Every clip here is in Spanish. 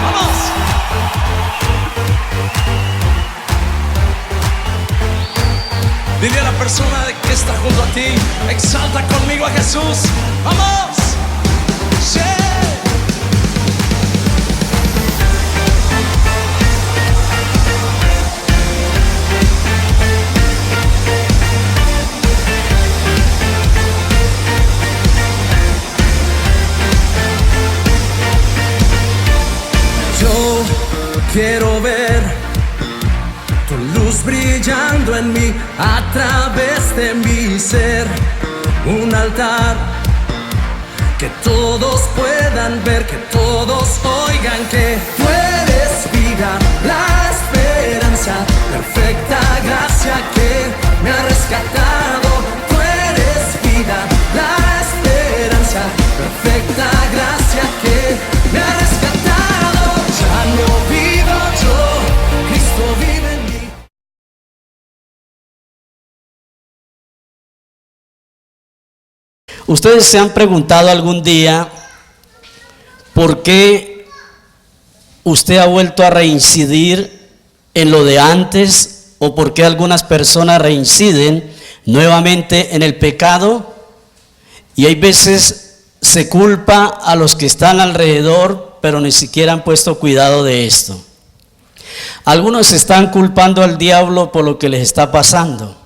Vamos. Dile a la persona que está junto a ti, exalta conmigo a Jesús. Vamos. Sí. Yo quiero ver tu luz brillando en mí, a través de mi ser. Un altar que todos puedan ver, que todos oigan que tú eres vida, la esperanza, perfecta gracia que me ha rescatado. Tú eres vida, la esperanza, perfecta gracia que me ha rescatado. Ya no vivo yo, Cristo vive en mí. ¿Ustedes se han preguntado algún día por qué usted ha vuelto a reincidir en lo de antes, o por qué algunas personas reinciden nuevamente en el pecado? Y hay veces se culpa a los que están alrededor, pero ni siquiera han puesto cuidado de esto. Algunos están culpando al diablo por lo que les está pasando,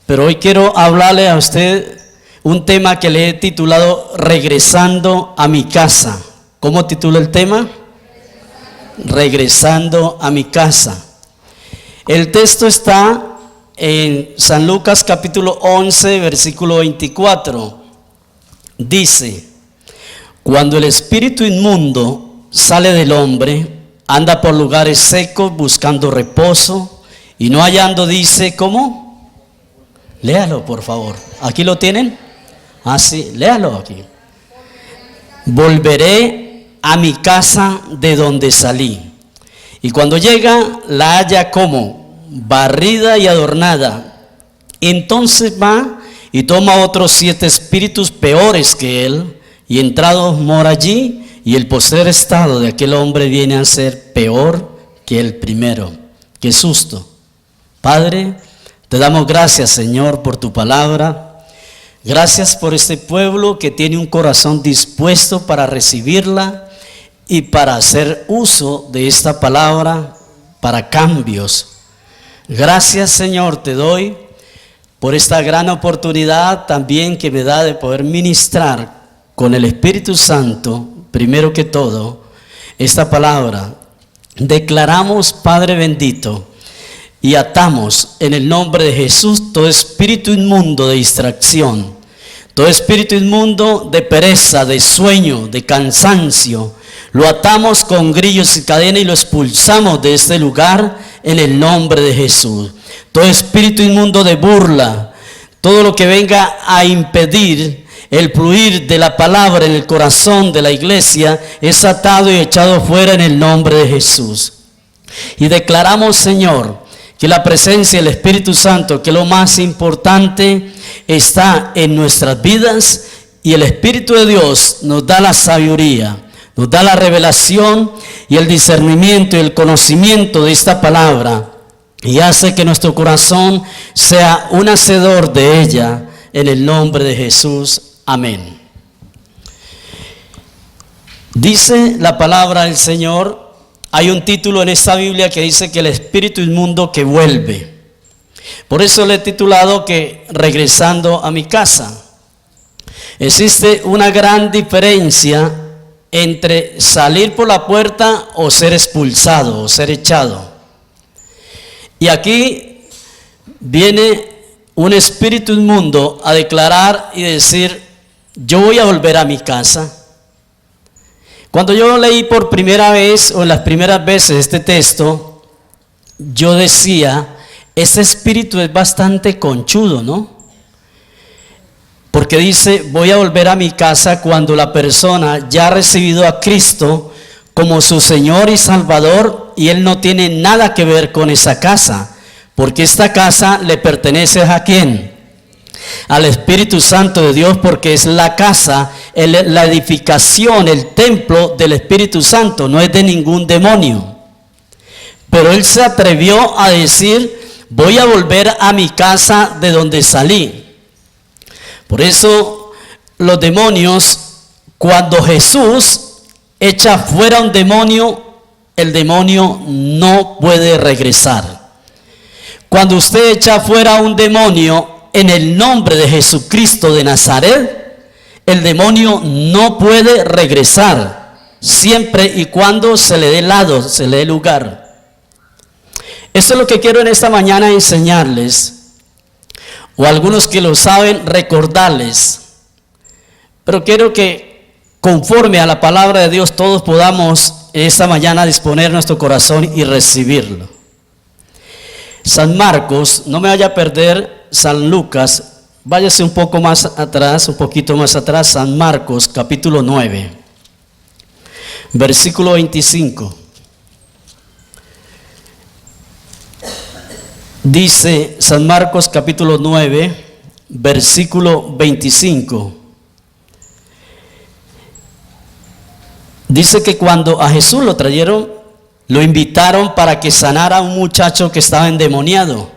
pero hoy quiero hablarle a usted un tema que le he titulado Regresando a mi casa. ¿Cómo titula el tema? Regresando a mi casa. El texto está en San Lucas capítulo 11, versículo 24. Dice: cuando el espíritu inmundo sale del hombre, anda por lugares secos buscando reposo, y no hallando, dice, ¿cómo? Léalo, por favor. ¿Aquí lo tienen? Ah, sí, léalo aquí. Volveré a mi casa de donde salí. Y cuando llega, la halla como barrida y adornada. Entonces va y toma otros 7 espíritus peores que él, y entrados mora allí, y el postrer estado de aquel hombre viene a ser peor que el primero. ¡Qué susto! Padre, te damos gracias, Señor, por tu palabra. Gracias por este pueblo que tiene un corazón dispuesto para recibirla y para hacer uso de esta palabra para cambios. Gracias, Señor, te doy por esta gran oportunidad también que me da de poder ministrar con el Espíritu Santo, primero que todo, esta palabra. Declaramos, Padre bendito, y atamos en el nombre de Jesús todo espíritu inmundo de distracción, todo espíritu inmundo de pereza, de sueño, de cansancio. Lo atamos con grillos y cadenas y lo expulsamos de este lugar en el nombre de Jesús. Todo espíritu inmundo de burla, todo lo que venga a impedir el fluir de la palabra en el corazón de la iglesia, es atado y echado fuera en el nombre de Jesús. Y declaramos, Señor, que la presencia del Espíritu Santo, que lo más importante, está en nuestras vidas, y el Espíritu de Dios nos da la sabiduría, nos da la revelación y el discernimiento y el conocimiento de esta palabra, y hace que nuestro corazón sea un hacedor de ella, en el nombre de Jesús. Amén. Dice la palabra del Señor, hay un título en esta Biblia que dice que el espíritu inmundo que vuelve. Por eso le he titulado que regresando a mi casa. Existe una gran diferencia entre salir por la puerta o ser expulsado o ser echado. Y aquí viene un espíritu inmundo a declarar y decir: yo voy a volver a mi casa. Cuando yo leí por primera vez o en las primeras veces este texto, yo decía, este espíritu es bastante conchudo, ¿no? Porque dice, voy a volver a mi casa cuando la persona ya ha recibido a Cristo como su Señor y Salvador, y él no tiene nada que ver con esa casa, porque esta casa le pertenece ¿a quién? al Espíritu Santo de Dios, porque es la casa, la edificación, el templo del Espíritu Santo, no es de ningún demonio. Pero él se atrevió a decir: voy a volver a mi casa de donde salí. Por eso los demonios, cuando Jesús echa fuera un demonio, el demonio no puede regresar. Cuando usted echa fuera un demonio en el nombre de Jesucristo de Nazaret, el demonio no puede regresar, siempre y cuando se le dé lado, se le dé lugar. Eso es lo que quiero en esta mañana enseñarles, o algunos que lo saben, recordarles. Pero quiero que conforme a la palabra de Dios todos podamos esta mañana disponer nuestro corazón y recibirlo. San Marcos, no me vaya a perder San Lucas, váyase un poco más atrás, un poquito más atrás, San Marcos capítulo 9, versículo 25. Dice San Marcos capítulo 9, versículo 25. Dice que cuando a Jesús lo trajeron, lo invitaron para que sanara a un muchacho que estaba endemoniado.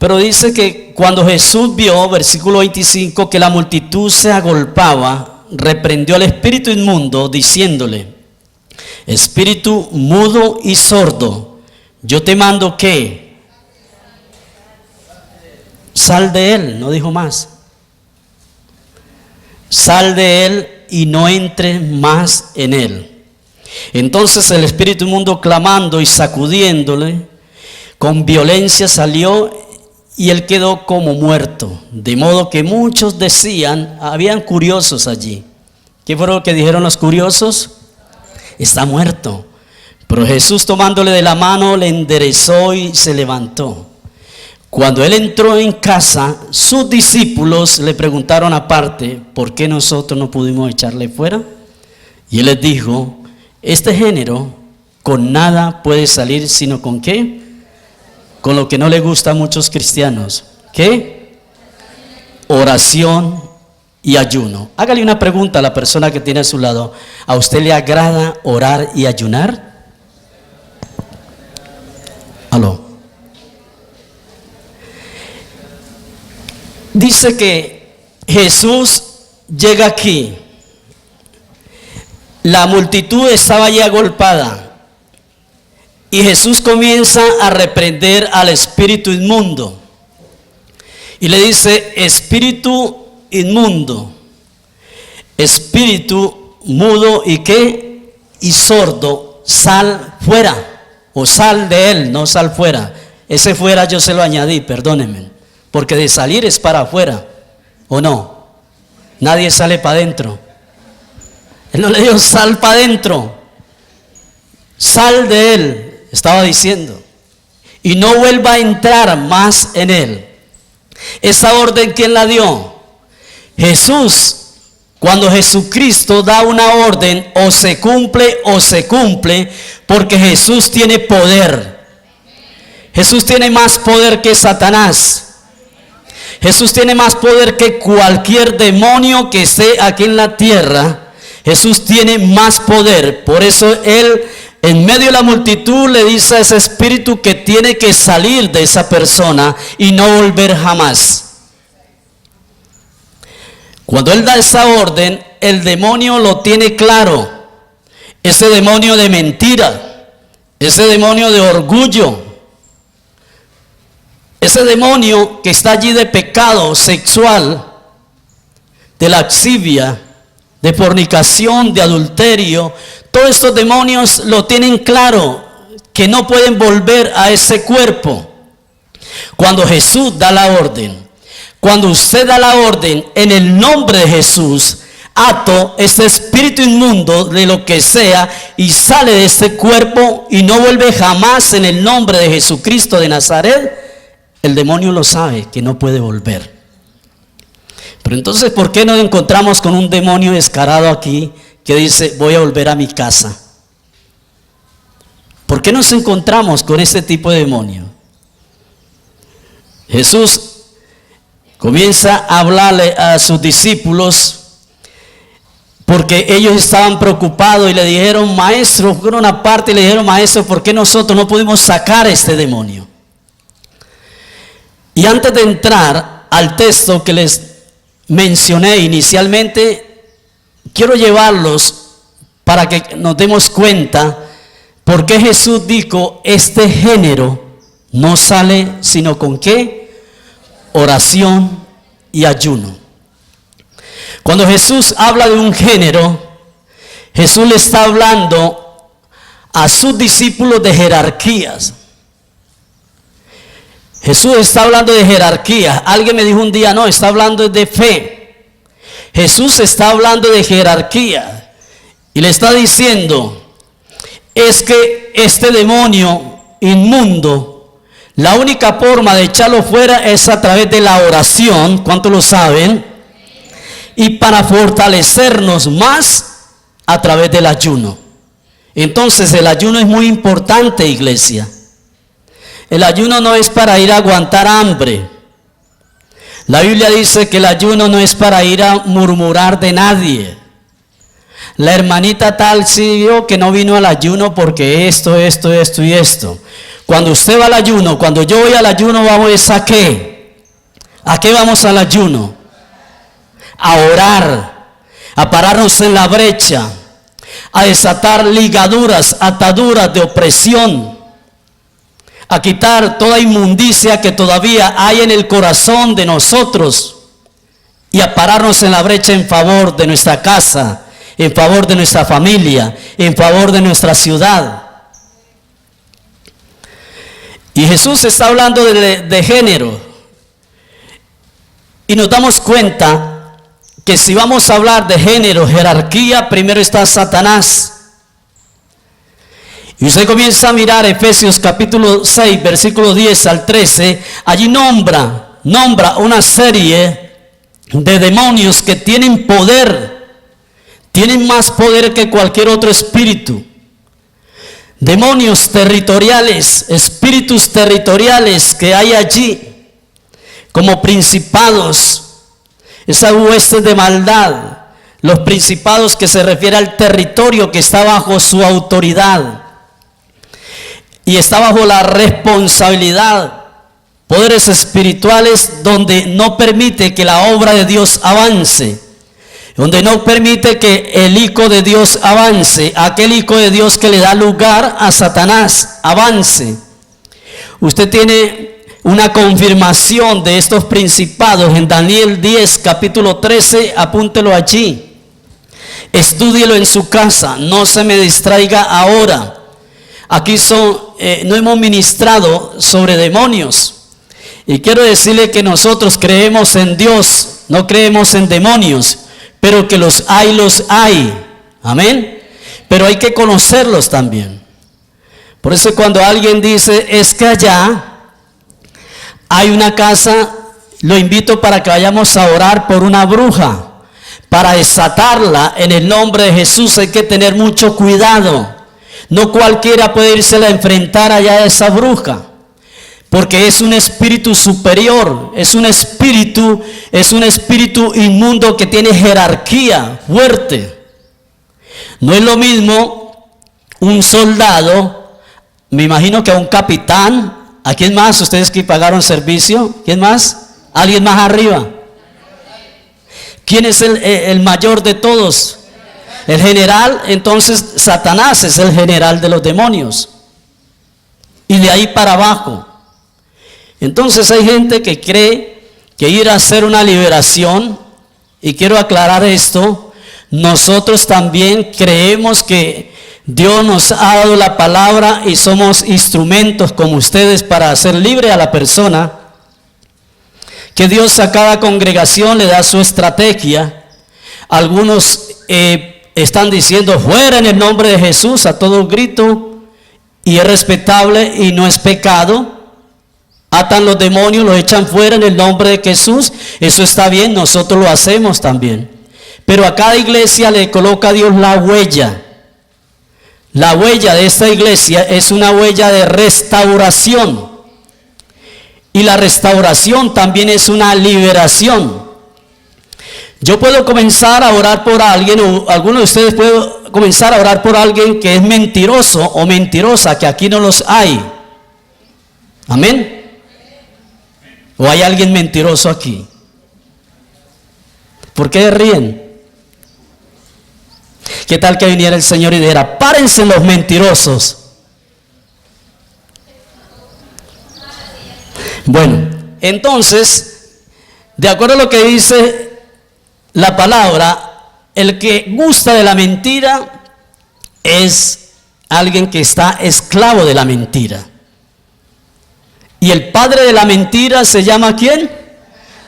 Pero dice que cuando Jesús vio, versículo 25, que la multitud se agolpaba, reprendió al espíritu inmundo, diciéndole: espíritu mudo y sordo, yo te mando que sal de él. No dijo más. Sal de él y no entres más en él. Entonces el espíritu inmundo, clamando y sacudiéndole con violencia, salió, y él quedó como muerto. De modo que muchos decían, habían curiosos allí. ¿Qué fue lo que dijeron los curiosos? Está muerto. Pero Jesús, tomándole de la mano, le enderezó y se levantó. Cuando él entró en casa, sus discípulos le preguntaron aparte: ¿por qué nosotros no pudimos echarle fuera? Y él les dijo: este género con nada puede salir, sino ¿con qué? Con lo que no le gusta a muchos cristianos. ¿Qué? Oración y ayuno. Hágale una pregunta a la persona que tiene a su lado: ¿a usted le agrada orar y ayunar? Aló. Dice que Jesús llega aquí. La multitud estaba allí agolpada. Y Jesús comienza a reprender al espíritu inmundo. Y le dice: espíritu inmundo, espíritu mudo y qué, y sordo, sal fuera. O sal de él, no sal fuera. Ese fuera yo se lo añadí, perdónenme. Porque de salir es para afuera, ¿o no? Nadie sale para adentro. Él no le dijo sal para adentro. Sal de él, estaba diciendo. Y no vuelva a entrar más en él. Esa orden, ¿quién la dio? Jesús. Cuando Jesucristo da una orden, o se cumple, porque Jesús tiene poder. Jesús tiene más poder que Satanás. Jesús tiene más poder que cualquier demonio que esté aquí en la tierra. Jesús tiene más poder. Por eso él, en medio de la multitud, le dice a ese espíritu que tiene que salir de esa persona y no volver jamás. Cuando él da esa orden, el demonio lo tiene claro. Ese demonio de mentira, ese demonio de orgullo, ese demonio que está allí de pecado sexual, de lascivia, de fornicación, de adulterio, todos estos demonios lo tienen claro, que no pueden volver a ese cuerpo. Cuando Jesús da la orden, cuando usted da la orden en el nombre de Jesús, ato este espíritu inmundo de lo que sea y sale de este cuerpo y no vuelve jamás en el nombre de Jesucristo de Nazaret. El demonio lo sabe que no puede volver. Pero entonces, ¿por qué nos encontramos con un demonio descarado aquí que dice: voy a volver a mi casa? ¿Por qué nos encontramos con este tipo de demonio? Jesús comienza a hablarle a sus discípulos porque ellos estaban preocupados y le dijeron, maestro, fueron una parte y le dijeron, maestro, ¿por qué nosotros no pudimos sacar a este demonio? Y antes de entrar al texto que les mencioné inicialmente, quiero llevarlos para que nos demos cuenta por qué Jesús dijo, este género no sale sino con ¿qué? Oración y ayuno. Cuando Jesús habla de un género, Jesús le está hablando a sus discípulos de jerarquías. Jesús está hablando de jerarquías. Alguien me dijo un día, no, está hablando de fe. Jesús está hablando de jerarquía y le está diciendo, es que este demonio inmundo, la única forma de echarlo fuera es a través de la oración. ¿Cuántos lo saben? Y para fortalecernos más a través del ayuno. Entonces el ayuno es muy importante, iglesia. El ayuno no es para ir a aguantar hambre. La Biblia dice que el ayuno no es para ir a murmurar de nadie. La hermanita tal siguió que no vino al ayuno porque esto y esto. Cuando usted va al ayuno, cuando yo voy al ayuno, vamos a ¿qué? ¿A qué vamos al ayuno? A orar, a pararnos en la brecha, a desatar ligaduras, ataduras de opresión, a quitar toda inmundicia que todavía hay en el corazón de nosotros y a pararnos en la brecha en favor de nuestra casa, en favor de nuestra familia, en favor de nuestra ciudad. Y Jesús está hablando de género y nos damos cuenta que si vamos a hablar de género, jerarquía, primero está Satanás. Y usted comienza a mirar Efesios capítulo 6, versículos 10 al 13, allí nombra una serie de demonios que tienen poder, tienen más poder que cualquier otro espíritu. Demonios territoriales, espíritus territoriales que hay allí, como principados, esas huestes de maldad, los principados que se refiere al territorio que está bajo su autoridad y está bajo la responsabilidad, poderes espirituales donde no permite que la obra de Dios avance, donde no permite que el hijo de Dios avance, aquel hijo de Dios que le da lugar a Satanás avance. Usted tiene una confirmación de estos principados en Daniel 10, capítulo 13, apúntelo allí. Estúdielo en su casa, no se me distraiga ahora. Aquí no hemos ministrado sobre demonios. Y quiero decirle que nosotros creemos en Dios, no creemos en demonios, pero que los hay. Amén. Pero hay que conocerlos también. Por eso cuando alguien dice, es que allá hay una casa, lo invito para que vayamos a orar por una bruja, para desatarla en el nombre de Jesús. Hay que tener mucho cuidado. No cualquiera puede irse a enfrentar allá a esa bruja, porque es un espíritu superior, es un espíritu inmundo que tiene jerarquía fuerte. No es lo mismo un soldado, me imagino que a un capitán. ¿A quién más? ¿Ustedes que pagaron servicio? ¿Quién más? ¿Alguien más arriba? ¿Quién es el mayor de todos? El general. Entonces Satanás es el general de los demonios. Y de ahí para abajo. Entonces hay gente que cree que ir a hacer una liberación, y quiero aclarar esto, nosotros también creemos que Dios nos ha dado la palabra y somos instrumentos como ustedes para hacer libre a la persona. Que Dios a cada congregación le da su estrategia. Algunos están diciendo fuera en el nombre de Jesús a todo grito, y es respetable y no es pecado. Atan los demonios, los echan fuera en el nombre de Jesús. Eso está bien, nosotros lo hacemos también. Pero a cada iglesia le coloca a Dios la huella. La huella de esta iglesia es una huella de restauración. Y la restauración también es una liberación. Yo puedo comenzar a orar por alguien, o alguno de ustedes puede comenzar a orar por alguien que es mentiroso o mentirosa, que aquí no los hay. Amén. ¿O hay alguien mentiroso aquí? ¿Por qué ríen? ¿Qué tal que viniera el Señor y dijera, párense los mentirosos? Bueno, entonces, de acuerdo a lo que dice la palabra, el que gusta de la mentira es alguien que está esclavo de la mentira. Y el padre de la mentira se llama ¿quién?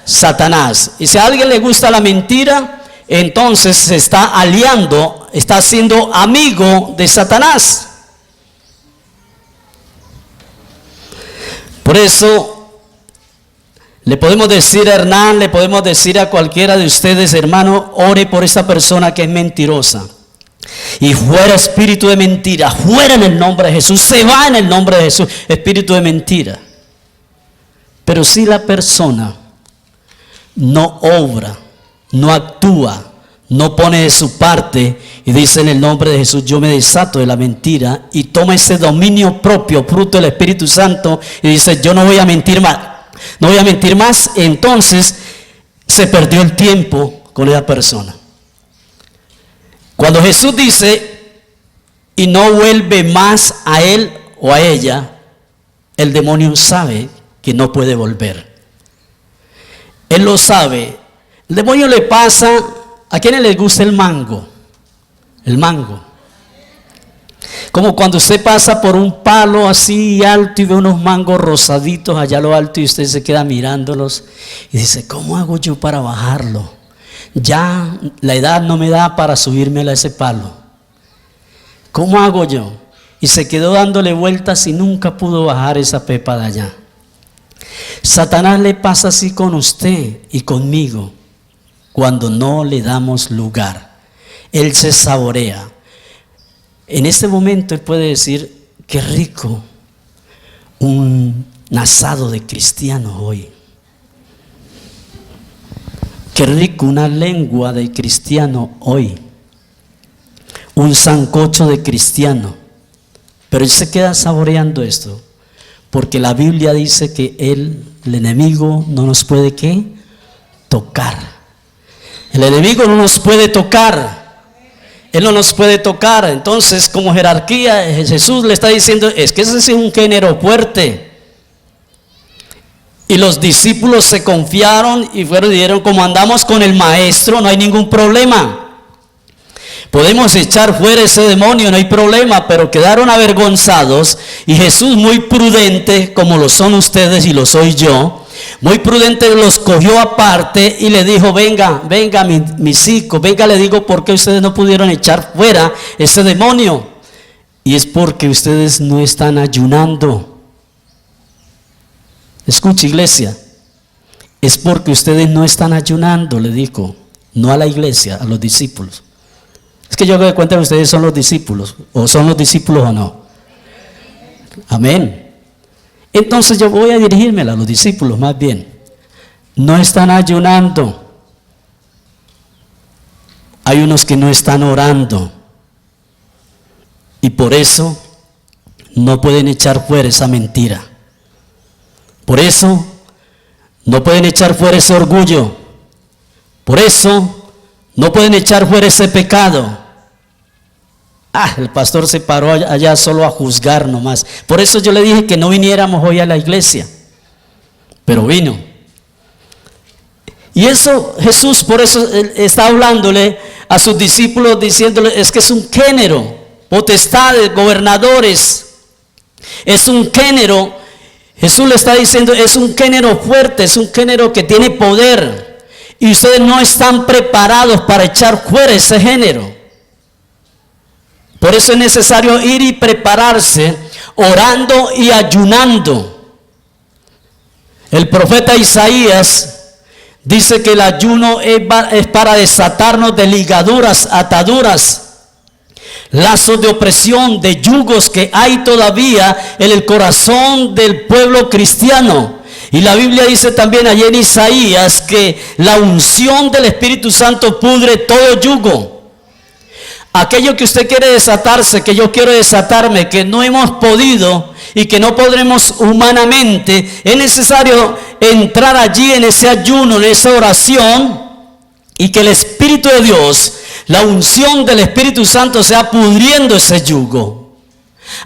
Satanás. Y si a alguien le gusta la mentira, entonces se está aliando, está siendo amigo de Satanás. Por eso le podemos decir a Hernán, le podemos decir a cualquiera de ustedes, hermano, ore por esa persona que es mentirosa. Y fuera espíritu de mentira, fuera en el nombre de Jesús, se va en el nombre de Jesús, espíritu de mentira. Pero si la persona no obra, no actúa, no pone de su parte y dice en el nombre de Jesús, yo me desato de la mentira, y toma ese dominio propio, fruto del Espíritu Santo, y dice, yo no voy a mentir más. No voy a mentir más, entonces se perdió el tiempo con esa persona. Cuando Jesús dice, y no vuelve más a él o a ella, el demonio sabe que no puede volver. Él lo sabe. El demonio le pasa, ¿a quiénes les gusta el mango? El mango. Como cuando usted pasa por un palo así alto y ve unos mangos rosaditos allá a lo alto y usted se queda mirándolos y dice, ¿cómo hago yo para bajarlo? Ya la edad no me da para subirme a ese palo. ¿Cómo hago yo? Y se quedó dándole vueltas y nunca pudo bajar esa pepa de allá. Satanás le pasa así con usted y conmigo cuando no le damos lugar. Él se saborea. En este momento él puede decir, qué rico un asado de cristiano hoy. Qué rico una lengua de cristiano hoy. Un sancocho de cristiano. Pero él se queda saboreando esto, porque la Biblia dice que el enemigo no nos puede ¿qué? Tocar. El enemigo no nos puede tocar. Él no nos puede tocar. Entonces, como jerarquía, Jesús le está diciendo, es que ese es un género fuerte. Y los discípulos se confiaron y fueron y dijeron, como andamos con el maestro, no hay ningún problema. Podemos echar fuera ese demonio, no hay problema, pero quedaron avergonzados. Y Jesús, muy prudente, como lo son ustedes y lo soy yo, muy prudente, los cogió aparte y le dijo, venga mis hijos, venga, le digo, ¿por qué ustedes no pudieron echar fuera ese demonio? Y es porque ustedes no están ayunando. Escucha, iglesia, es porque ustedes no están ayunando, le dijo, no a la iglesia, a los discípulos. Es que yo me doy cuenta que ustedes son los discípulos, o son los discípulos o no. Amén. Entonces yo voy a dirigirme a los discípulos más bien. No están ayunando. Hay unos que no están orando. Y por eso no pueden echar fuera esa mentira. Por eso no pueden echar fuera ese orgullo. Por eso no pueden echar fuera ese pecado. El pastor se paró allá solo a juzgar nomás. Por eso yo le dije que no viniéramos hoy a la iglesia. Pero vino. Y eso Jesús por eso está hablándole a sus discípulos diciéndole, es que es un género, potestades, gobernadores. Es un género, Jesús le está diciendo, es un género fuerte, es un género que tiene poder. Y ustedes no están preparados para echar fuera ese género. Por eso es necesario ir y prepararse, orando y ayunando. El profeta Isaías dice que el ayuno es para desatarnos de ligaduras, ataduras, lazos de opresión, de yugos que hay todavía en el corazón del pueblo cristiano. Y la Biblia dice también allí en Isaías que la unción del Espíritu Santo pudre todo yugo. Aquello que usted quiere desatarse, que yo quiero desatarme, que no hemos podido y que no podremos humanamente, es necesario entrar allí en ese ayuno, en esa oración, y que el Espíritu de Dios, la unción del Espíritu Santo sea pudriendo ese yugo.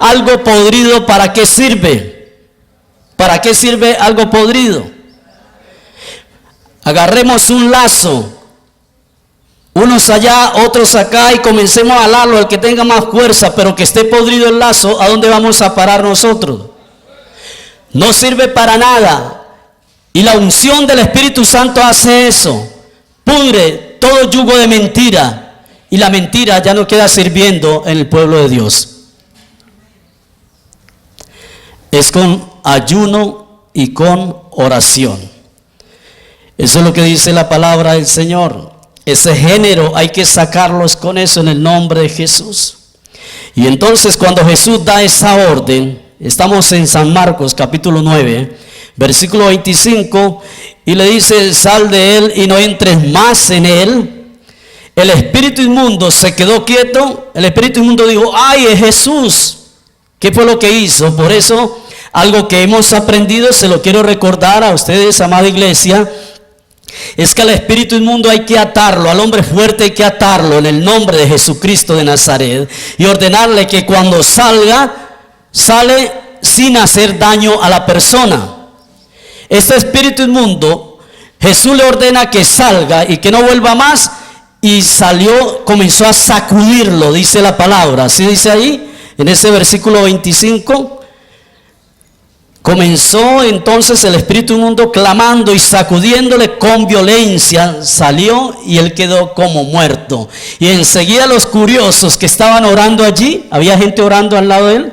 Algo podrido, ¿para qué sirve? ¿Para qué sirve algo podrido? Agarremos un lazo, unos allá, otros acá, y comencemos a alarlo, el que tenga más fuerza, pero que esté podrido el lazo, ¿a dónde vamos a parar nosotros? No sirve para nada. Y la unción del Espíritu Santo hace eso, pudre todo yugo de mentira, y la mentira ya no queda sirviendo en el pueblo de Dios. Es con ayuno y con oración. Eso es lo que dice la palabra del Señor. Ese género hay que sacarlos con eso en el nombre de Jesús. Y entonces cuando Jesús da esa orden, estamos en San Marcos capítulo 9, versículo 25, y le dice: sal de él y no entres más en él. El espíritu inmundo se quedó quieto. El espíritu inmundo dijo: ay, es Jesús. ¿Qué fue lo que hizo? Por eso, algo que hemos aprendido, se lo quiero recordar a ustedes, amada iglesia, es que al espíritu inmundo hay que atarlo, al hombre fuerte hay que atarlo en el nombre de Jesucristo de Nazaret, y ordenarle que cuando salga, sale sin hacer daño a la persona. Este espíritu inmundo, Jesús le ordena que salga y que no vuelva más, y salió, comenzó a sacudirlo, dice la palabra, así dice ahí, en ese versículo 25. Comenzó entonces el espíritu inmundo clamando y sacudiéndole con violencia, salió y él quedó como muerto. Y enseguida los curiosos que estaban orando allí, había gente orando al lado de él.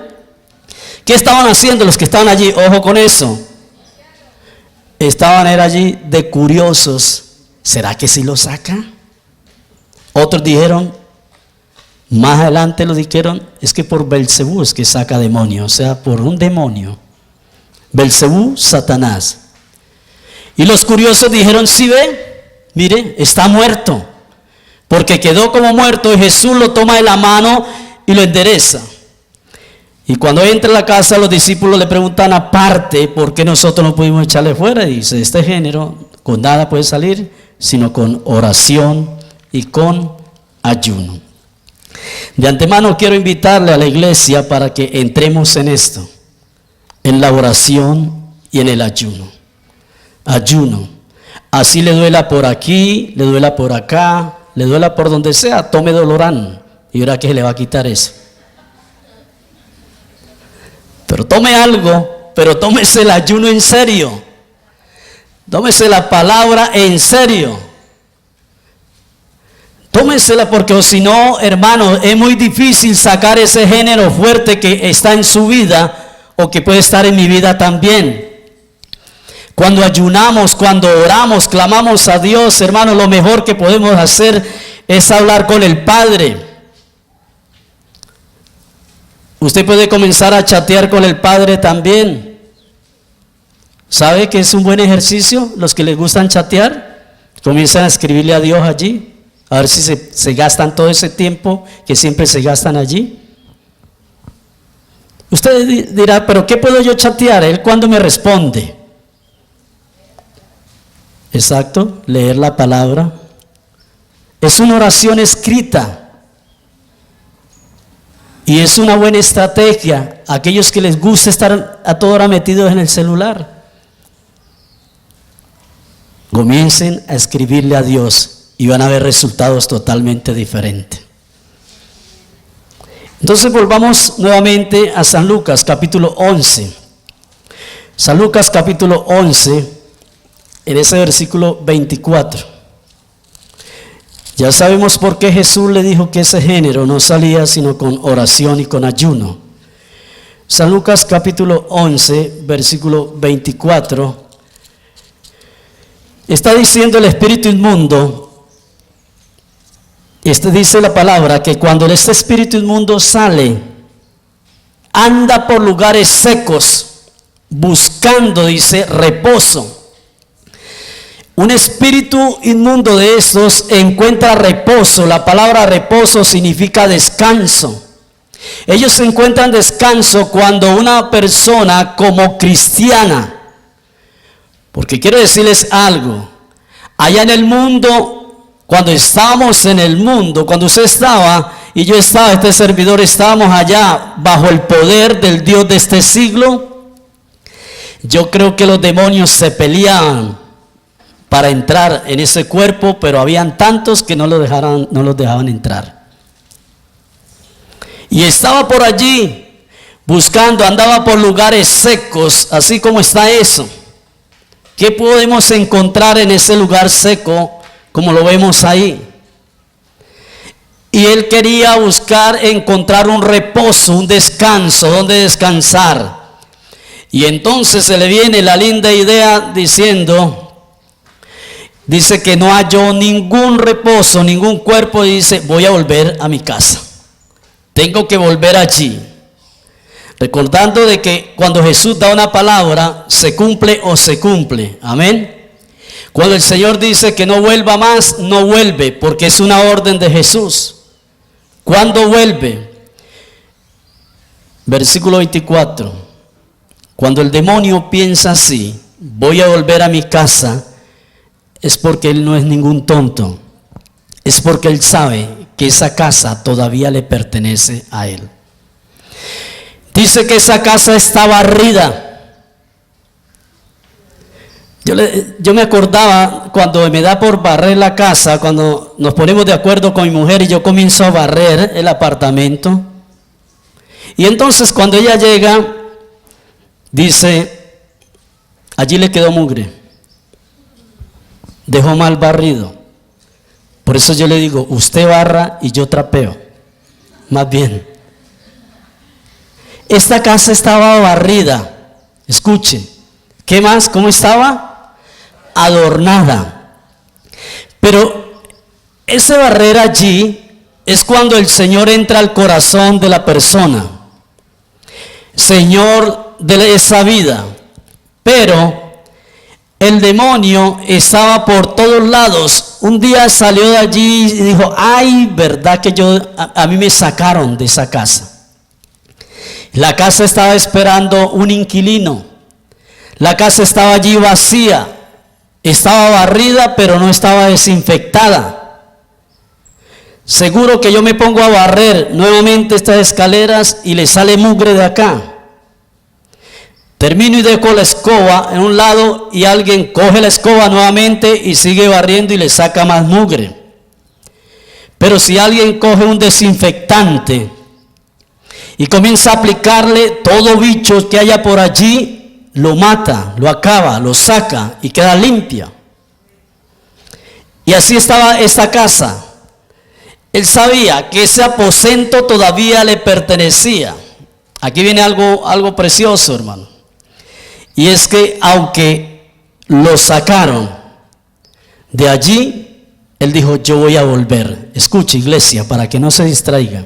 ¿Qué estaban haciendo los que estaban allí? Ojo con eso. Estaban allí de curiosos. ¿Será que sí lo saca? Otros dijeron, más adelante lo dijeron, es que por Belcebú es que saca demonios, o sea, por un demonio. Belcebú, Satanás. Y los curiosos dijeron: sí, ve, mire, está muerto, porque quedó como muerto, y Jesús lo toma de la mano y lo endereza. Y cuando entra a la casa, los discípulos le preguntan aparte por qué nosotros no pudimos echarle fuera, y dice: este género con nada puede salir, sino con oración y con ayuno. De antemano quiero invitarle a la iglesia para que entremos en esto, en la oración y en el ayuno. Ayuno. Así le duela por aquí, le duela por acá, le duela por donde sea, tome Dolorán y verá que se le va a quitar eso. Pero tome algo, pero tómese el ayuno en serio. Tómese la palabra en serio. Tómesela, porque si no, hermano, es muy difícil sacar ese género fuerte que está en su vida, o que puede estar en mi vida también. Cuando ayunamos, cuando oramos, clamamos a Dios, hermano, lo mejor que podemos hacer es hablar con el Padre. Usted puede comenzar a chatear con el Padre también. ¿Sabe que es un buen ejercicio? Los que les gustan chatear, comienzan a escribirle a Dios allí, a ver si se gastan todo ese tiempo que siempre se gastan allí. Usted dirá: ¿pero qué puedo yo chatear? Él cuando me responde. Exacto, leer la palabra. Es una oración escrita. Y es una buena estrategia a aquellos que les gusta estar a toda hora metidos en el celular. Comiencen a escribirle a Dios y van a ver resultados totalmente diferentes. Entonces volvamos nuevamente a San Lucas capítulo 11. San Lucas capítulo 11, en ese versículo 24. Ya sabemos por qué Jesús le dijo que ese género no salía sino con oración y con ayuno. San Lucas capítulo 11, versículo 24. Está diciendo el espíritu inmundo. Dice la palabra que cuando este espíritu inmundo sale, anda por lugares secos buscando, dice, reposo. Un espíritu inmundo de estos encuentra reposo. La palabra reposo significa descanso. Ellos encuentran descanso cuando una persona como cristiana, porque quiero decirles algo, allá en el mundo, cuando estábamos en el mundo, cuando usted estaba y yo estaba, este servidor, estábamos allá bajo el poder del Dios de este siglo, yo creo que los demonios se peleaban para entrar en ese cuerpo, pero habían tantos que no los dejaban entrar. Y estaba por allí buscando, andaba por lugares secos, así como está eso. ¿Qué podemos encontrar en ese lugar seco como lo vemos ahí? Y él quería encontrar un reposo, un descanso, donde descansar. Y entonces se le viene la linda idea dice que no halló ningún reposo, ningún cuerpo, y dice, voy a volver a mi casa. Tengo que volver allí. Recordando de que cuando Jesús da una palabra, se cumple o se cumple. Amén. Cuando el Señor dice que no vuelva más, no vuelve, porque es una orden de Jesús. ¿Cuándo vuelve? Versículo 24. Cuando el demonio piensa así, voy a volver a mi casa, es porque él no es ningún tonto. Es porque él sabe que esa casa todavía le pertenece a él. Dice que esa casa está barrida. Yo me acordaba cuando me da por barrer la casa, cuando nos ponemos de acuerdo con mi mujer y yo comienzo a barrer el apartamento. Y entonces cuando ella llega, dice, allí le quedó mugre. Dejó mal barrido. Por eso yo le digo, usted barra y yo trapeo. Más bien. Esta casa estaba barrida. Escuche. ¿Qué más? ¿Cómo estaba? Adornada. Pero ese barrer allí es cuando el Señor entra al corazón de la persona. Señor de esa vida. Pero el demonio estaba por todos lados. Un día salió de allí y dijo, ay, verdad que a mí me sacaron de esa casa. La casa estaba esperando un inquilino. La casa estaba allí vacía. Estaba barrida, pero no estaba desinfectada. Seguro que yo me pongo a barrer nuevamente estas escaleras y le sale mugre de acá. Termino y dejo la escoba en un lado y alguien coge la escoba nuevamente y sigue barriendo y le saca más mugre. Pero si alguien coge un desinfectante y comienza a aplicarle, todo bicho que haya por allí, lo mata, lo acaba, lo saca y queda limpia. Y así estaba esta casa. Él sabía que ese aposento todavía le pertenecía. Aquí viene algo precioso, hermano. Y es que aunque lo sacaron de allí, él dijo, yo voy a volver. Escuche, iglesia, para que no se distraiga.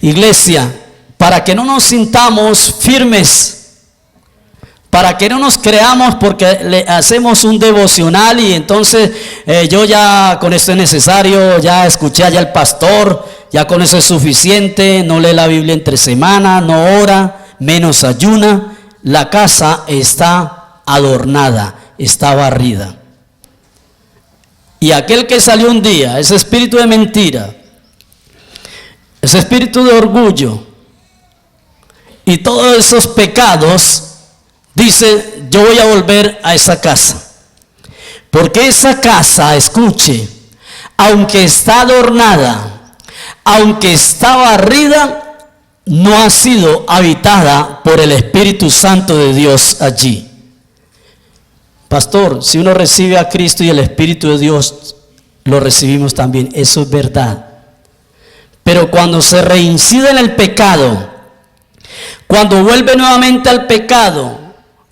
Iglesia, para que no nos sintamos firmes, para que no nos creamos porque le hacemos un devocional y entonces yo ya con esto es necesario, ya escuché allá al pastor, ya con eso es suficiente, no lee la Biblia entre semana, no ora, menos ayuna. La casa está adornada, está barrida. Y aquel que salió un día, ese espíritu de mentira, ese espíritu de orgullo y todos esos pecados, dice, yo voy a volver a esa casa. Porque esa casa, escuche, aunque está adornada, aunque está barrida, no ha sido habitada por el Espíritu Santo de Dios allí. Pastor, si uno recibe a Cristo y el Espíritu de Dios, lo recibimos también, eso es verdad. Pero cuando se reincide en el pecado, cuando vuelve nuevamente al pecado,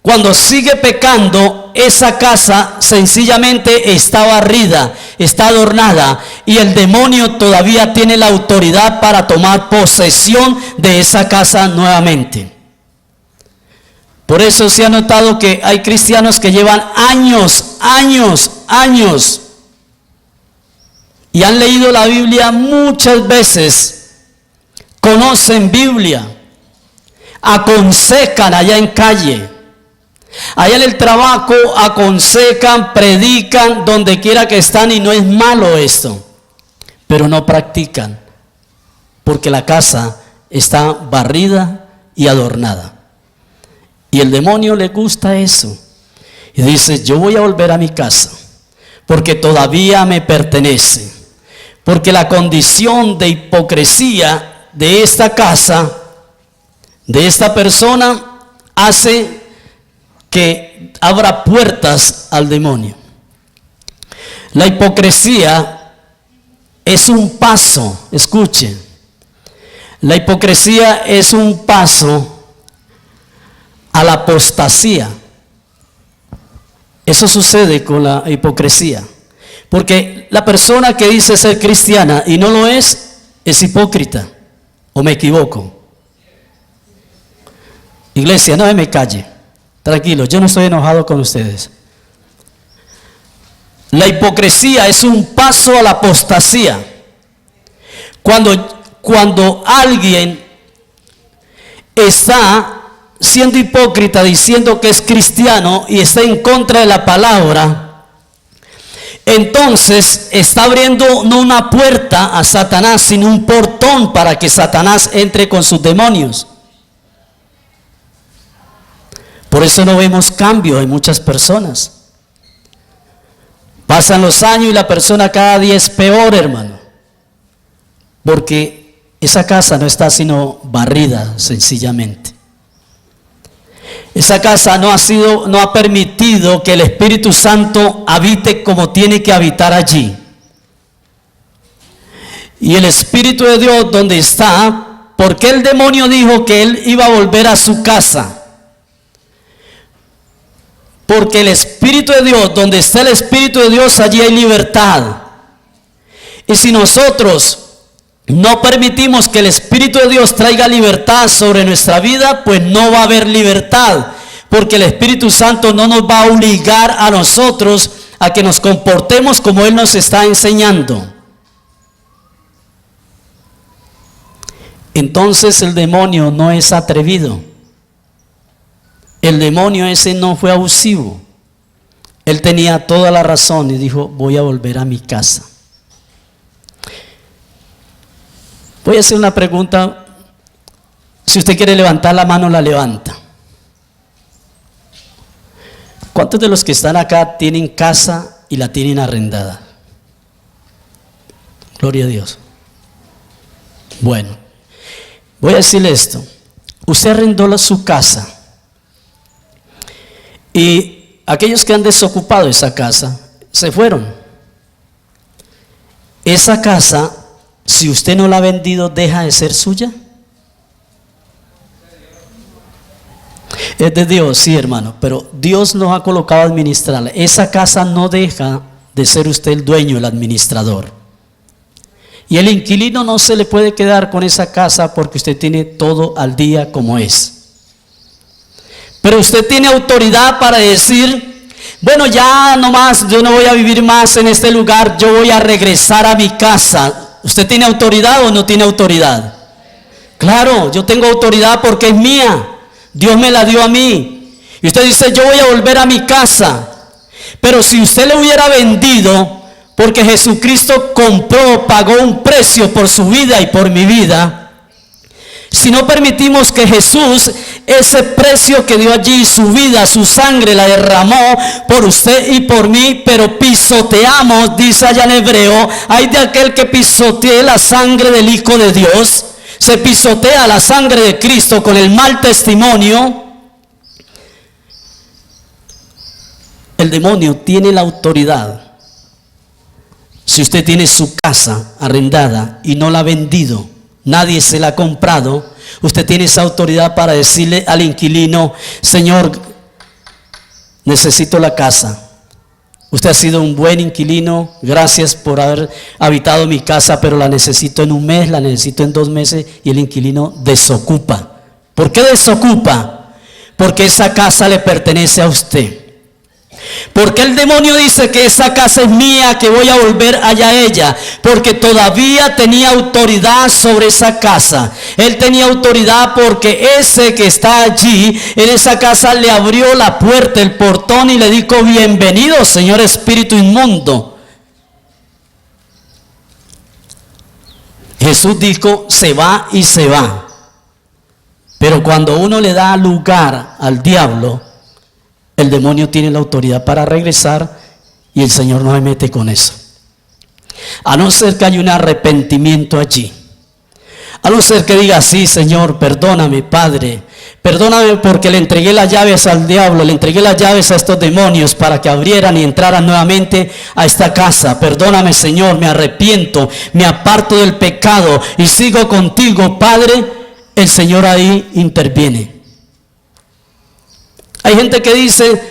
cuando sigue pecando, esa casa sencillamente está barrida, está adornada y el demonio todavía tiene la autoridad para tomar posesión de esa casa nuevamente. Por eso se ha notado que hay cristianos que llevan años y han leído la Biblia muchas veces, conocen Biblia, aconsejan allá en calle, allá en el trabajo aconsejan, predican donde quiera que están, y no es malo esto, pero no practican porque la casa está barrida y adornada. Y el demonio le gusta eso y dice: yo voy a volver a mi casa porque todavía me pertenece, porque la condición de hipocresía de esta casa, de esta persona, hace que abra puertas al demonio. La hipocresía es un paso, escuchen, la hipocresía es un paso a la apostasía. Eso sucede con la hipocresía, porque la persona que dice ser cristiana y no lo es hipócrita. ¿O me equivoco? Iglesia, no me calle, tranquilo, yo no estoy enojado con ustedes. La hipocresía es un paso a la apostasía. Cuando alguien está siendo hipócrita, diciendo que es cristiano y está en contra de la palabra, entonces está abriendo no una puerta a Satanás, sino un portón para que Satanás entre con sus demonios. Por eso no vemos cambio en muchas personas. Pasan los años y la persona cada día es peor, hermano, porque esa casa no está sino barrida sencillamente. Esa casa no ha permitido que el Espíritu Santo habite como tiene que habitar allí. Y el Espíritu de Dios, ¿dónde está? ¿Por qué el demonio dijo que él iba a volver a su casa? Porque el Espíritu de Dios, donde está el Espíritu de Dios, allí hay libertad. Y si nosotros no permitimos que el Espíritu de Dios traiga libertad sobre nuestra vida, pues no va a haber libertad, porque el Espíritu Santo no nos va a obligar a nosotros a que nos comportemos como Él nos está enseñando. Entonces el demonio no es atrevido. El demonio ese no fue abusivo. Él tenía toda la razón y dijo: voy a volver a mi casa. Voy a hacer una pregunta. Si usted quiere levantar la mano, la levanta. ¿Cuántos de los que están acá tienen casa y la tienen arrendada? Gloria a Dios. Bueno, voy a decirle esto. Usted arrendó su casa y aquellos que han desocupado esa casa se fueron. Esa casa, si usted no la ha vendido, ¿deja de ser suya? Es de Dios, sí, hermano, pero Dios nos ha colocado a administrarla. Esa casa no deja de ser usted el dueño, el administrador. Y el inquilino no se le puede quedar con esa casa porque usted tiene todo al día como es. Pero usted tiene autoridad para decir: bueno, ya no más, yo no voy a vivir más en este lugar, yo voy a regresar a mi casa. ¿Usted tiene autoridad o no tiene autoridad? Claro, yo tengo autoridad porque es mía. Dios me la dio a mí. Y usted dice: yo voy a volver a mi casa. Pero si usted le hubiera vendido, porque Jesucristo compró, pagó un precio por su vida y por mi vida, si no permitimos que Jesús, ese precio que dio allí, su vida, su sangre, la derramó por usted y por mí, pero pisoteamos, dice allá en Hebreo, hay de aquel que pisotee la sangre del Hijo de Dios, se pisotea la sangre de Cristo con el mal testimonio. El demonio tiene la autoridad. Si usted tiene su casa arrendada y no la ha vendido, nadie se la ha comprado, usted tiene esa autoridad para decirle al inquilino: Señor, necesito la casa. Usted ha sido un buen inquilino, gracias por haber habitado mi casa, pero la necesito en un mes, la necesito en 2 meses, y el inquilino desocupa. ¿Por qué desocupa? Porque esa casa le pertenece a usted. Porque el demonio dice que esa casa es mía, que voy a volver allá a ella, porque todavía tenía autoridad sobre esa casa. Él tenía autoridad porque ese que está allí en esa casa le abrió la puerta, el portón, y le dijo: bienvenido, señor espíritu inmundo. Jesús dijo: se va y se va. Pero cuando uno le da lugar al diablo, el demonio tiene la autoridad para regresar, y el Señor no se mete con eso. A no ser que haya un arrepentimiento allí. A no ser que diga: sí, Señor, perdóname, Padre. Perdóname porque le entregué las llaves al diablo, le entregué las llaves a estos demonios para que abrieran y entraran nuevamente a esta casa. Perdóname, Señor, me arrepiento, me aparto del pecado y sigo contigo, Padre. El Señor ahí interviene. Hay gente que dice: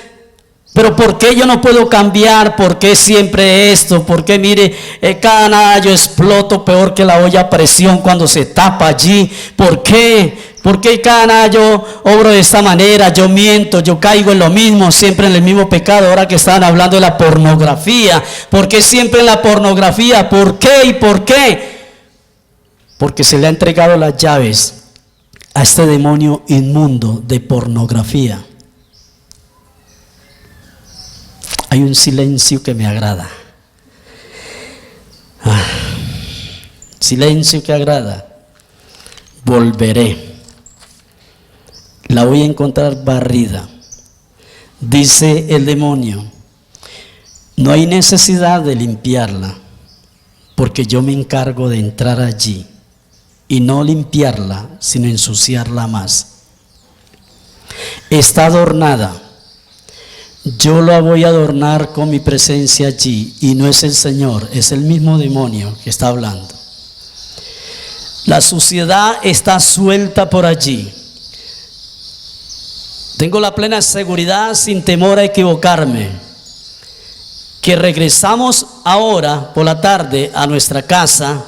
pero ¿por qué yo no puedo cambiar? ¿Por qué siempre esto? ¿Por qué, mire, cada nada yo exploto peor que la olla a presión cuando se tapa allí? ¿Por qué? ¿Por qué cada nada yo obro de esta manera? Yo miento, yo caigo en lo mismo, siempre en el mismo pecado. Ahora que estaban hablando de la pornografía, ¿por qué siempre en la pornografía? ¿Por qué y por qué? Porque se le ha entregado las llaves a este demonio inmundo de pornografía. Hay un silencio que me agrada. Silencio que agrada. Volveré. La voy a encontrar barrida. Dice el demonio: no hay necesidad de limpiarla, porque yo me encargo de entrar allí y no limpiarla, sino ensuciarla más. Está adornada. Yo la voy a adornar con mi presencia allí, y no es el Señor, es el mismo demonio que está hablando. La suciedad está suelta por allí. Tengo la plena seguridad, sin temor a equivocarme, que regresamos ahora por la tarde a nuestra casa,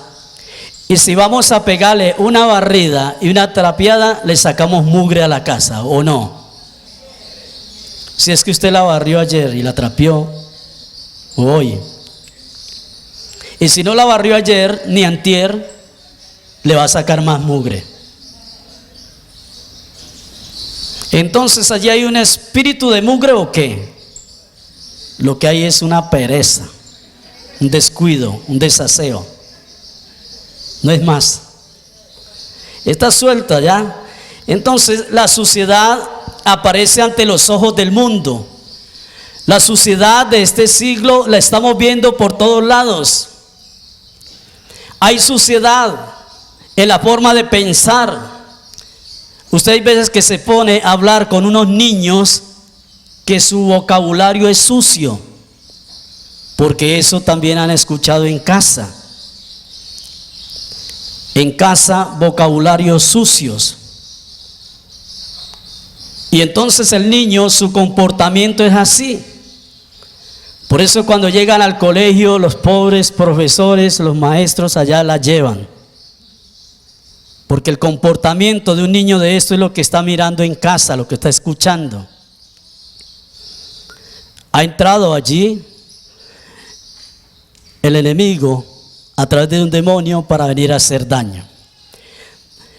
y si vamos a pegarle una barrida y una trapeada, le sacamos mugre a la casa, ¿o no? Si es que usted la barrió ayer y la trapeó hoy, y si no la barrió ayer ni antier, le va a sacar más mugre. Entonces, allí hay un espíritu de mugre, ¿o qué? Lo que hay es una pereza, un descuido, un desaseo. No es más. Está suelta ya. Entonces, la suciedad aparece ante los ojos del mundo. La suciedad de este siglo la estamos viendo por todos lados. Hay suciedad en la forma de pensar. Usted hay veces que se pone a hablar con unos niños que su vocabulario es sucio, porque eso también han escuchado en casa. En casa, vocabularios sucios. Y entonces el niño, su comportamiento es así. Por eso cuando llegan al colegio, los pobres profesores, los maestros allá la llevan. Porque el comportamiento de un niño de esto es lo que está mirando en casa, lo que está escuchando. Ha entrado allí el enemigo a través de un demonio para venir a hacer daño.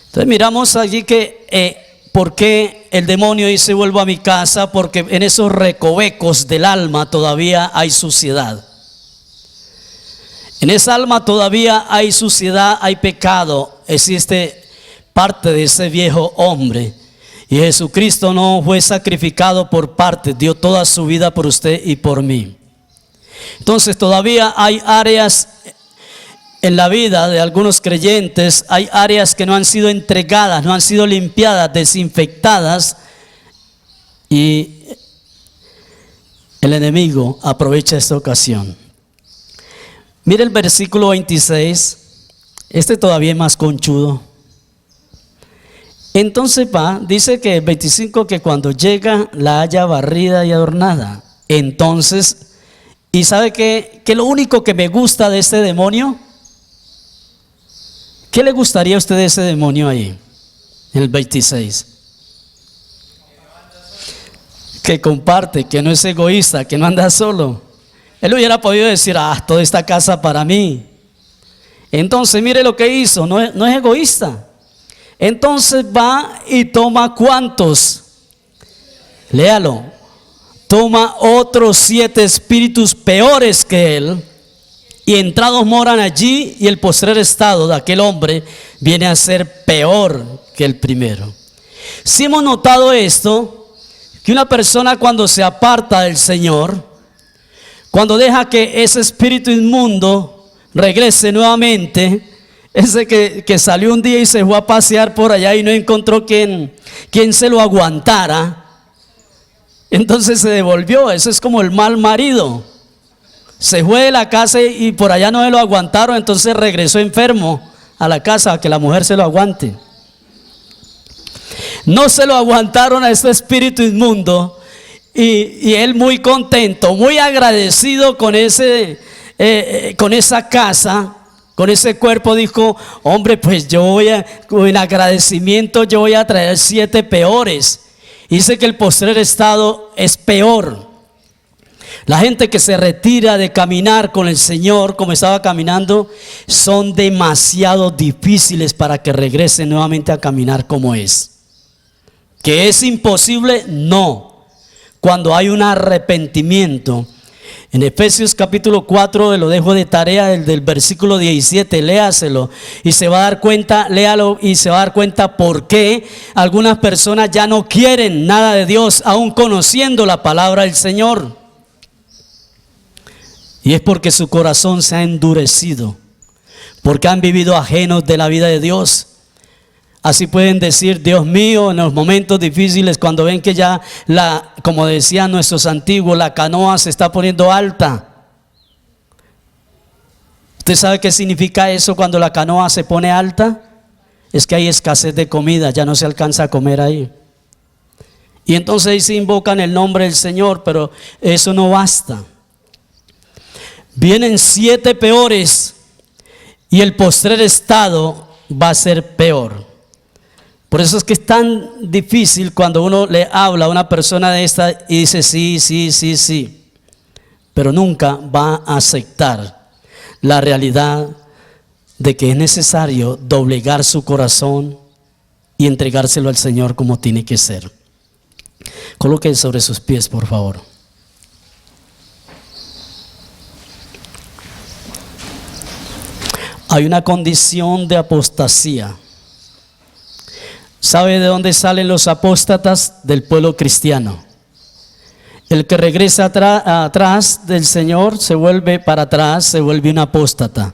Entonces miramos allí que ¿por qué el demonio dice vuelvo a mi casa? Porque en esos recovecos del alma todavía hay suciedad. En esa alma todavía hay suciedad, hay pecado, existe parte de ese viejo hombre. Y Jesucristo no fue sacrificado por partes, dio toda su vida por usted y por mí. Entonces todavía hay áreas en la vida de algunos creyentes, hay áreas que no han sido entregadas, no han sido limpiadas, desinfectadas, y el enemigo aprovecha esta ocasión. Mire el versículo 26, este todavía es más conchudo. Entonces dice que el 25, que cuando llega la haya barrida y adornada. Entonces, ¿y sabe qué lo único que me gusta de este demonio? ¿Qué le gustaría a usted de ese demonio ahí? En el 26. que comparte, que no es egoísta, que no anda solo. Él hubiera podido decir, toda esta casa para mí. Entonces mire lo que hizo, no es egoísta. Entonces va y toma ¿cuántos? Léalo. Toma otros 7 espíritus peores que él, y entrados moran allí, y el postrer estado de aquel hombre viene a ser peor que el primero. Si hemos notado esto, que una persona cuando se aparta del Señor, cuando deja que ese espíritu inmundo regrese nuevamente, ese que salió un día y se fue a pasear por allá y no encontró quien se lo aguantara, entonces se devolvió. Eso es como el mal marido. Se fue de la casa y por allá no se lo aguantaron, entonces regresó enfermo a la casa a que la mujer se lo aguante. No se lo aguantaron a este espíritu inmundo, y él muy contento, muy agradecido con esa casa, con ese cuerpo, dijo: hombre, pues en agradecimiento yo voy a traer 7 peores. Dice que el postrer estado es peor. La gente que se retira de caminar con el Señor como estaba caminando, son demasiado difíciles para que regresen nuevamente a caminar como es. ¿Que es imposible? No. Cuando hay un arrepentimiento. En Efesios capítulo 4, lo dejo de tarea, del versículo 17, léaselo y se va a dar cuenta, léalo y se va a dar cuenta por qué algunas personas ya no quieren nada de Dios, aún conociendo la palabra del Señor. Y es porque su corazón se ha endurecido, porque han vivido ajenos de la vida de Dios. Así pueden decir: Dios mío, en los momentos difíciles, cuando ven que ya como decían nuestros antiguos, la canoa se está poniendo alta. ¿Usted sabe qué significa eso cuando la canoa se pone alta? Es que hay escasez de comida, ya no se alcanza a comer ahí. Y entonces ahí se invocan el nombre del Señor, pero eso no basta. Vienen 7 peores y el postrer estado va a ser peor. Por eso es que es tan difícil cuando uno le habla a una persona de esta y dice sí, pero nunca va a aceptar la realidad de que es necesario doblegar su corazón y entregárselo al Señor como tiene que ser. Coloque sobre sus pies, por favor. Hay una condición de apostasía. ¿Sabe de dónde salen los apóstatas? Del pueblo cristiano. El que regresa atrás del Señor, se vuelve para atrás, se vuelve un apóstata.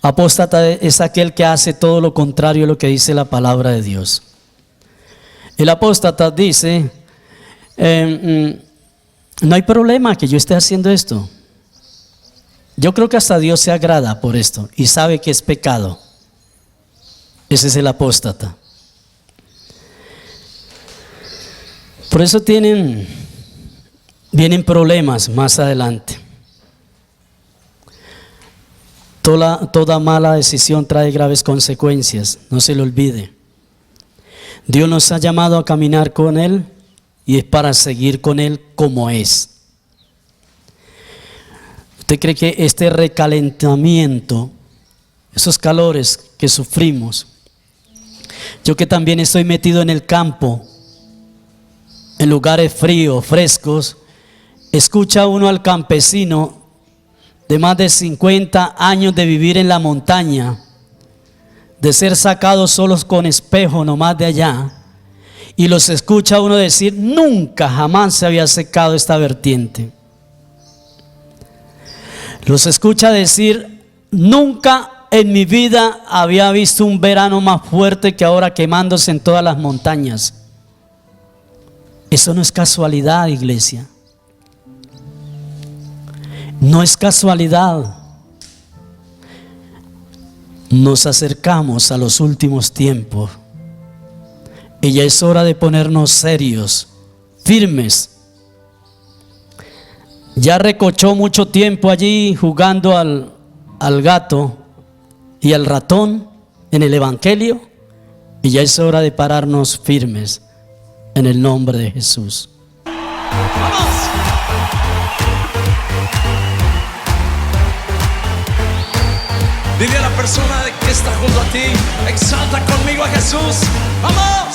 Apóstata es aquel que hace todo lo contrario a lo que dice la palabra de Dios. El apóstata dice: no hay problema que yo esté haciendo esto. Yo creo que hasta Dios se agrada por esto y sabe que es pecado. Ese es el apóstata. Por eso vienen problemas más adelante. Toda mala decisión trae graves consecuencias, no se lo olvide. Dios nos ha llamado a caminar con Él y es para seguir con Él como es. ¿Usted cree que este recalentamiento, esos calores que sufrimos, yo que también estoy metido en el campo, en lugares fríos, frescos, escucha uno al campesino de más de 50 años de vivir en la montaña, de ser sacados solos con espejo nomás de allá, y los escucha uno decir: nunca jamás se había secado esta vertiente. Los escucha decir: nunca en mi vida había visto un verano más fuerte que ahora, quemándose en todas las montañas. Eso no es casualidad, iglesia. No es casualidad. Nos acercamos a los últimos tiempos y ya es hora de ponernos serios, firmes. Ya recochó mucho tiempo allí jugando al gato y al ratón en el evangelio, y ya es hora de pararnos firmes en el nombre de Jesús. ¡Vamos! Dile a la persona que está junto a ti, exalta conmigo a Jesús. ¡Vamos!